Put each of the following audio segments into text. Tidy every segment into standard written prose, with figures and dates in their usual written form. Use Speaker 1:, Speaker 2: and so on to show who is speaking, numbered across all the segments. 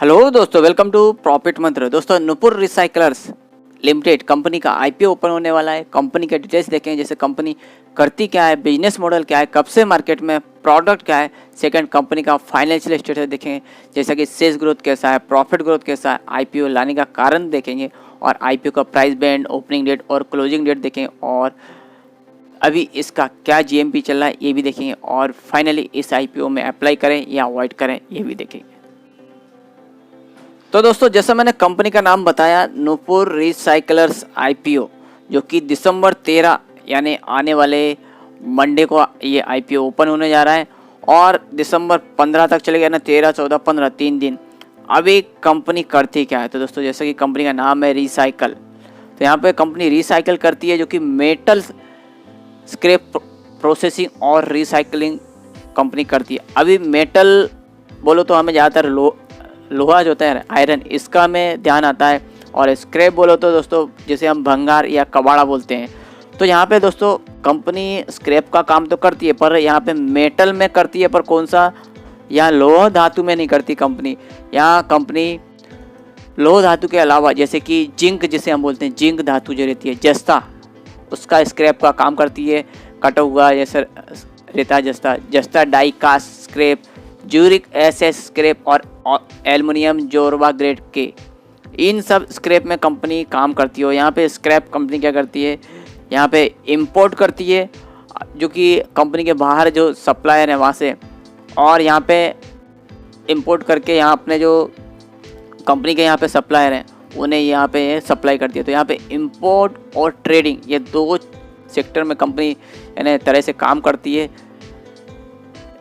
Speaker 1: Hello दोस्तों, welcome to profit मंत्र। दोस्तों, नुपुर रिसाइकलर्स लिमिटेड कंपनी का आईपीओ ओपन होने वाला है। कंपनी के डिटेल्स देखें, जैसे कंपनी करती क्या है, बिजनेस मॉडल क्या है, कब से मार्केट में, प्रोडक्ट क्या है। सेकंड, कंपनी का फाइनेंशियल स्टेटस देखेंगे, जैसा कि सेल्स ग्रोथ कैसा है, प्रॉफिट ग्रोथ कैसा है, आईपीओ लाने का कारण देखेंगे और आईपीओ का प्राइस बैंड, ओपनिंग डेट और क्लोजिंग डेट देखेंगे और अभी इसका क्या जीएमपी चल रहा है ये भी देखेंगे और फाइनली इस आईपीओ में अप्लाई करें या अवॉइड करें ये भी देखेंगे। तो दोस्तों, जैसा मैंने कंपनी का नाम बताया, नुपुर रिसाइकलर्स आईपीओ, जो कि दिसंबर 13 यानी आने वाले मंडे को ये आईपीओ ओपन होने जा रहा है और दिसंबर 15 तक चलेगा ना, 13, 14, 15 3 दिन। अभी कंपनी करती क्या है, तो दोस्तों जैसा कि कंपनी का नाम है रिसाइकल, तो यहाँ पे कंपनी रिसाइकल करती है, जो कि मेटल स्क्रैप प्रोसेसिंग और रिसाइकलिंग कंपनी करती है। अभी मेटल बोलो तो हमें ज़्यादातर लोहा जो होता है, आयरन, इसका में ध्यान आता है और स्क्रैप बोलो तो दोस्तों जैसे हम भंगार या कबाड़ा बोलते हैं। तो यहाँ पे दोस्तों कंपनी स्क्रैप का काम तो करती है, पर यहाँ पे मेटल में करती है, पर कौन सा, यहाँ लोह धातु में नहीं करती कंपनी। यहाँ कंपनी लोह धातु के अलावा जैसे कि जिंक, जिसे हम बोलते हैं जिंक धातु जो रहती है, जस्ता, उसका स्क्रैप का काम करती है। कटा हुआ जैसे रहता है जस्ता die cast scrap, Zurik SS scrap और एल्युमिनियम जोरवा ग्रेड के, इन सब स्क्रैप में कंपनी काम करती है। यहाँ पे स्क्रैप कंपनी क्या करती है, यहाँ पे इंपोर्ट करती है, जो कि कंपनी के बाहर जो सप्लायर है वहाँ से, और यहाँ पे इंपोर्ट करके यहाँ अपने जो कंपनी के यहाँ पे सप्लायर हैं उन्हें यहाँ पे सप्लाई करती है। तो यहाँ पे इंपोर्ट और ट्रेडिंग, ये दो सेक्टर में कंपनी यानी तरह से काम करती है।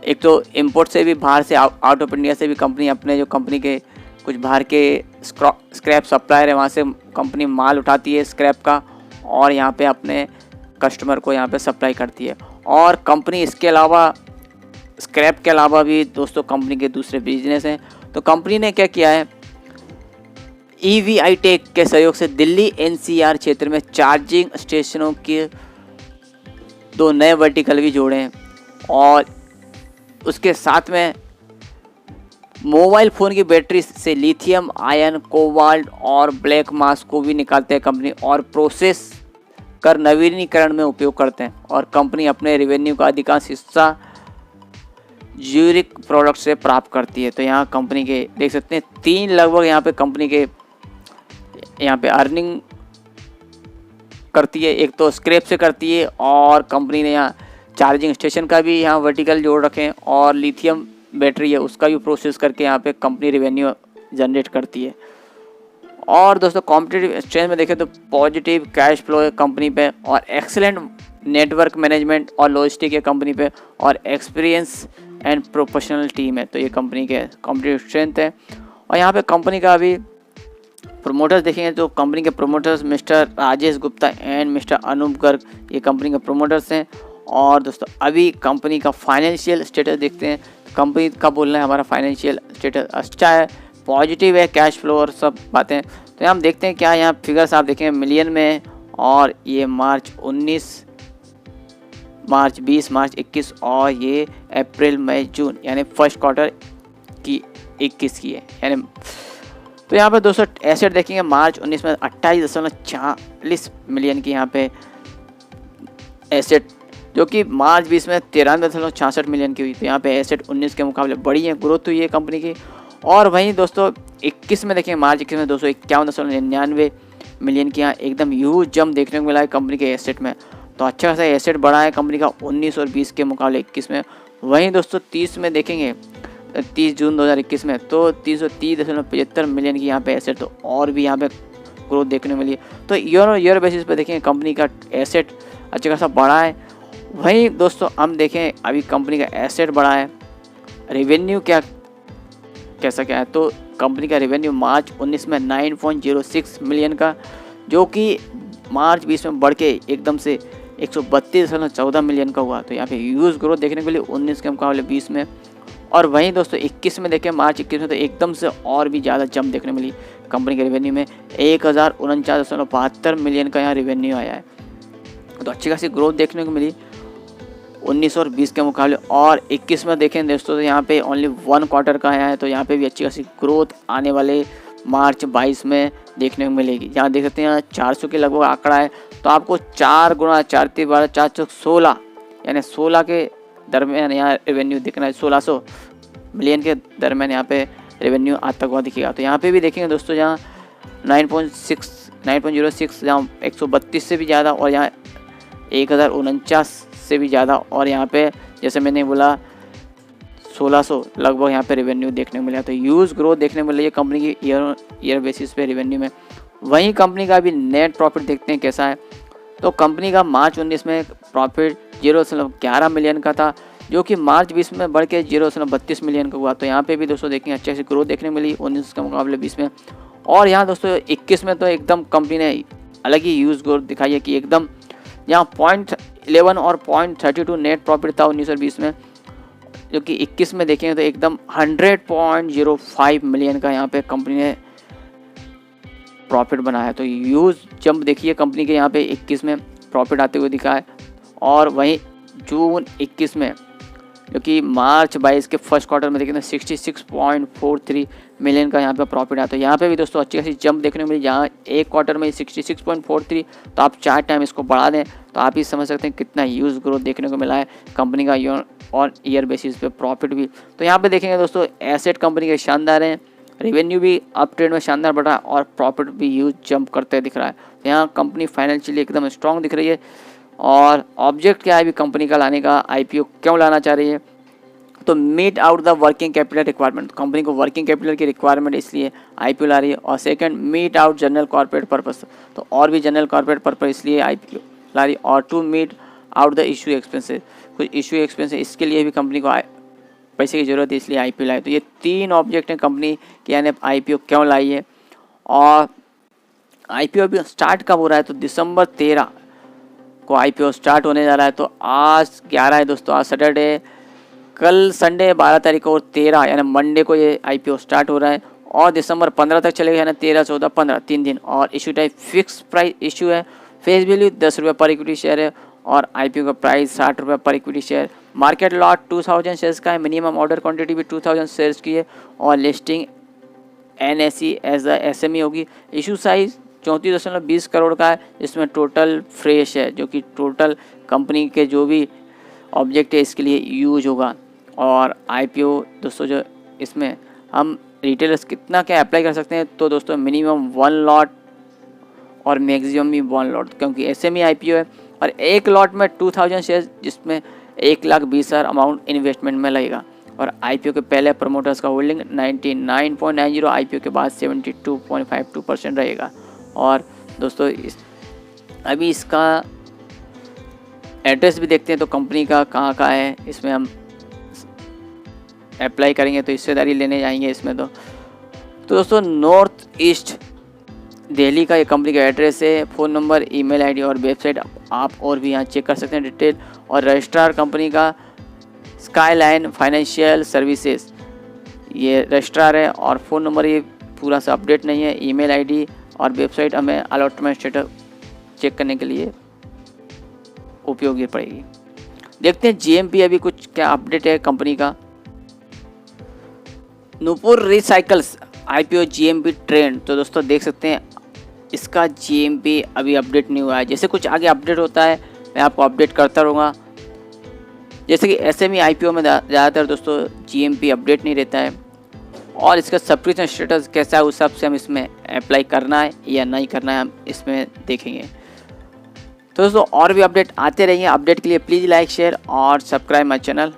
Speaker 1: एक तो इंपोर्ट से भी, बाहर से, आउट ऑफ इंडिया से भी कंपनी अपने जो कंपनी के कुछ बाहर के स्क्रैप सप्लायर है वहाँ से कंपनी माल उठाती है स्क्रैप का और यहाँ पे अपने कस्टमर को यहाँ पे सप्लाई करती है। और कंपनी इसके अलावा, स्क्रैप के अलावा भी दोस्तों कंपनी के दूसरे बिजनेस हैं। तो कंपनी ने क्या किया है, EVI टेक के सहयोग से दिल्ली NCR क्षेत्र में चार्जिंग स्टेशनों के 2 नए वर्टिकल भी जोड़े हैं और उसके साथ में मोबाइल फ़ोन की बैटरी से लिथियम आयन, कोबाल्ट और ब्लैक मास को भी निकालते हैं कंपनी और प्रोसेस कर नवीनीकरण में उपयोग करते हैं। और कंपनी अपने रेवेन्यू का अधिकांश हिस्सा ज्यूरिक प्रोडक्ट से प्राप्त करती है। तो यहाँ कंपनी के देख सकते हैं 3 लगभग यहाँ पे कंपनी के यहाँ पे अर्निंग करती है। एक तो स्क्रैप से करती है और कंपनी ने यहाँ चार्जिंग स्टेशन का भी यहाँ वर्टिकल जोड़ रखे हैं और लिथियम बैटरी है उसका भी प्रोसेस करके यहाँ पे कंपनी रेवेन्यू जनरेट करती है। और दोस्तों कॉम्पिटिटिव स्ट्रेंथ में देखें तो पॉजिटिव कैश फ्लो है कंपनी पे और एक्सीलेंट नेटवर्क मैनेजमेंट और लॉजिस्टिक है कंपनी पे और एक्सपीरियंस एंड प्रोफेशनल टीम है। तो ये कंपनी के कॉम्पिटिटिव स्ट्रेंथ है। और यहाँ पे कंपनी का अभी प्रोमोटर्स देखेंगे तो कंपनी के promoters mister Rajesh Gupta and mister Anup Garg, ये कंपनी के प्रोमोटर्स हैं। और दोस्तों अभी कंपनी का फाइनेंशियल स्टेटस देखते हैं। तो कंपनी का बोलना है हमारा फाइनेंशियल स्टेटस अच्छा है, पॉजिटिव है, कैश फ्लो और सब बातें। तो हम देखते हैं क्या यहाँ फिगर्स आप देखें मिलियन में, और ये मार्च 19, मार्च 20, मार्च 21 और ये अप्रैल, मई, जून यानी फर्स्ट क्वार्टर की 21 की है यानी। तो यहाँ पे दोस्तों एसेट देखेंगे मार्च 19 में 28.40 मिलियन की यहाँ पे एसेट, जो कि मार्च 20 में 93.66 मिलियन की हुई। तो यहाँ पे एसेट 19 के मुकाबले बड़ी है, ग्रोथ हुई है कंपनी की। और वहीं दोस्तों 21 में देखें, मार्च 21 में 251.99 मिलियन की यहाँ एकदम ह्यूज जंप देखने को मिला है कंपनी के एसेट में। तो अच्छा खासा एसेट बढ़ा है कंपनी का 19 और 20 के मुकाबले 21 में। वहीं दोस्तों 30 में देखेंगे, 30 जून 2021 में तो 330.75 मिलियन की यहाँ पे एसेट, तो और भी यहाँ पे ग्रोथ देखने को मिली है। तो ईयर बेसिस पे देखेंगे कंपनी का एसेट अच्छा खासा बढ़ा है। वहीं दोस्तों हम देखें अभी कंपनी का एसेट बढ़ा है, रेवेन्यू कैसा क्या है, तो कंपनी का रेवेन्यू मार्च 19 में 9.06 मिलियन का, जो कि मार्च 20 में बढ़ के एकदम से 132.14 मिलियन का हुआ। तो यहाँ पे ह्यूज ग्रोथ देखने को मिली 19 के मुकाबले 20 में। और वहीं दोस्तों 21 में देखें, मार्च 21 में तो एकदम से और भी ज़्यादा जंप देखने मिली कंपनी के रेवेन्यू में, 1049.72 मिलियन का यहाँ रेवेन्यू आया है। तो अच्छी खासी ग्रोथ देखने को मिली। 19 और 20 के मुकाबले। और 21 में देखें दोस्तों तो यहाँ पे ओनली 1 क्वार्टर का आया है, तो यहाँ पे भी अच्छी खासी ग्रोथ आने वाले मार्च 22 में देखने को मिलेगी। यहाँ देख सकते हैं यहाँ 400 के लगभग आंकड़ा है, तो आपको 4 गुणा 4 3 12 416 यानी 16 के दरमियान यहाँ रेवेन्यू दिखना है, 1600 मिलियन के दरमियान यहाँ पे रेवेन्यू आज तक हुआ दिखेगा। तो यहाँ पे भी देखेंगे दोस्तों जहाँ 9.06 जहाँ 132 से भी ज़्यादा और यहाँ 1049 से भी ज़्यादा, और यहाँ पे जैसे मैंने बोला 1600 लगभग यहाँ पे रेवेन्यू देखने को मिला। तो ह्यूज ग्रोथ देखने को मिल रही है कंपनी की ईयर बेसिस पे रेवेन्यू में। वहीं कंपनी का भी नेट प्रॉफिट देखते हैं कैसा है। तो कंपनी का मार्च 19 में प्रॉफिट 0.11 मिलियन का था, जो कि मार्च 20 में बढ़ के 0.32 मिलियन का हुआ। तो यहाँ पे भी दोस्तों देखेंगे अच्छे से ग्रोथ देखने को मिली 19 के मुकाबले 20 में। और यहाँ दोस्तों 21 में तो एकदम कंपनी ने अलग ही ह्यूज ग्रोथ दिखाई है कि एकदम यहाँ 0.11 और 0.32 नेट प्रॉफिट था 19 और 20 में, जो कि 21 में देखेंगे तो एकदम 100.05 मिलियन का यहाँ पे कंपनी ने प्रॉफिट बनाया है। तो ह्यूज जंप देखिए कंपनी के यहाँ पे 21 में प्रॉफिट आते हुए दिखा है। और वहीं जून 21 में जो कि मार्च 22 के फर्स्ट क्वार्टर में देखें तो 66.43 मिलियन का यहाँ पे प्रॉफिट आता है। यहाँ पे भी दोस्तों अच्छी खासी जंप देखने को मिली, जहाँ एक क्वार्टर में 66.43, तो आप 4 टाइम इसको बढ़ा दें तो आप ही समझ सकते हैं कितना ह्यूज ग्रोथ देखने को मिला है कंपनी का और ईयर बेसिस पे प्रॉफिट भी। तो यहाँ पे देखेंगे दोस्तों एसेट कंपनी के शानदार हैं, रेवेन्यू भी अप ट्रेंड में शानदार बढ़ रहा है और प्रॉफिट भी ह्यूज जंप करते दिख रहा है। तो यहाँ कंपनी फाइनेंशियली एकदम स्ट्रॉन्ग दिख रही है। और ऑब्जेक्ट क्या है भी कंपनी का लाने का, आईपीओ क्यों लाना चाह रही है, तो meet out the working capital requirement. Company को वर्किंग कैपिटल की रिक्वायरमेंट इसलिए आईपीओ ला रही है। और second meet out general corporate purpose, तो और भी जनरल कॉर्पोरेट पर्पस इसलिए आईपीओ ला रही है। और to meet out the issue expenses, कुछ इशू एक्सपेंसेस इसके लिए भी कंपनी को पैसे की ज़रूरत है इसलिए आईपीओ लाई। तो ये 3 ऑब्जेक्ट हैं कंपनी के, यानी आईपीओ क्यों लाई है। और आईपीओ भी स्टार्ट कब हो रहा है, तो दिसंबर 13 को आईपीओ स्टार्ट होने जा रहा है। तो आज 11 है दोस्तों, आज सैटरडे, कल संडे 12 तारीख को और 13 यानी मंडे को ये आईपीओ स्टार्ट हो रहा है और दिसंबर 15 तक चलेगा, यानी 13, 14, 15 3 दिन। और issue type fix price issue है, फेस वैल्यू 10 रुपये पर इक्विटी शेयर है और आईपीओ का प्राइस 60 रुपये पर equity share. Market lot 2000 shares का है, मिनिमम ऑर्डर क्वांटिटी भी 2000 शेयर्स की है और listing NSE as the SME होगी। इशू साइज 34.20 करोड़ का है, इसमें टोटल फ्रेश है जो कि टोटल कंपनी के जो भी ऑब्जेक्ट है इसके लिए यूज होगा। और आईपीओ दोस्तों जो इसमें हम रिटेलर्स कितना क्या अप्लाई कर सकते हैं, तो दोस्तों मिनिमम 1 लॉट और मैक्सिमम भी 1 लॉट, क्योंकि एसएमई आईपीओ है। और एक लॉट में 2000 शेयर, जिसमें 1,20,000 अमाउंट इन्वेस्टमेंट में लगेगा। और आईपीओ के पहले प्रमोटर्स का होल्डिंग 99.90, आईपीओ के बाद 72.52% रहेगा। और दोस्तों अभी इसका एड्रेस भी देखते हैं, तो कंपनी का कहाँ का है, इसमें हम अप्लाई करेंगे तो हिस्सेदारी लेने जाएंगे इसमें। तो दोस्तों नॉर्थ ईस्ट दिल्ली का ये कंपनी का एड्रेस है, फ़ोन नंबर, ईमेल आईडी और वेबसाइट आप और भी यहाँ चेक कर सकते हैं डिटेल। और रजिस्ट्रार कंपनी का स्काईलाइन फाइनेंशियल सर्विसेज ये रजिस्ट्रार है। और फ़ोन नंबर ये पूरा सा अपडेट नहीं है, ईमेल आईडी और वेबसाइट हमें अलॉटमेंट स्टेटस चेक करने के लिए उपयोगी पड़ेगी। देखते हैं जीएमपी अभी कुछ क्या अपडेट है कंपनी का। Nupur recycles IPO GMP trend, तो दोस्तों देख सकते हैं इसका जीएमपी अभी अपडेट नहीं हुआ है। जैसे कुछ आगे अपडेट होता है मैं आपको अपडेट करता रहूँगा। जैसे कि एसएमई आईपीओ में ज़्यादातर दोस्तों जीएमपी अपडेट नहीं रहता है और इसका सब्सक्रिप्शन स्टेटस कैसा है उस हिसाब से हम इसमें अप्लाई करना है या नहीं करना है हम इसमें देखेंगे। तो दोस्तों और भी अपडेट आते रहेंगे। अपडेट के लिए प्लीज़ लाइक, शेयर और सब्सक्राइब माई चैनल।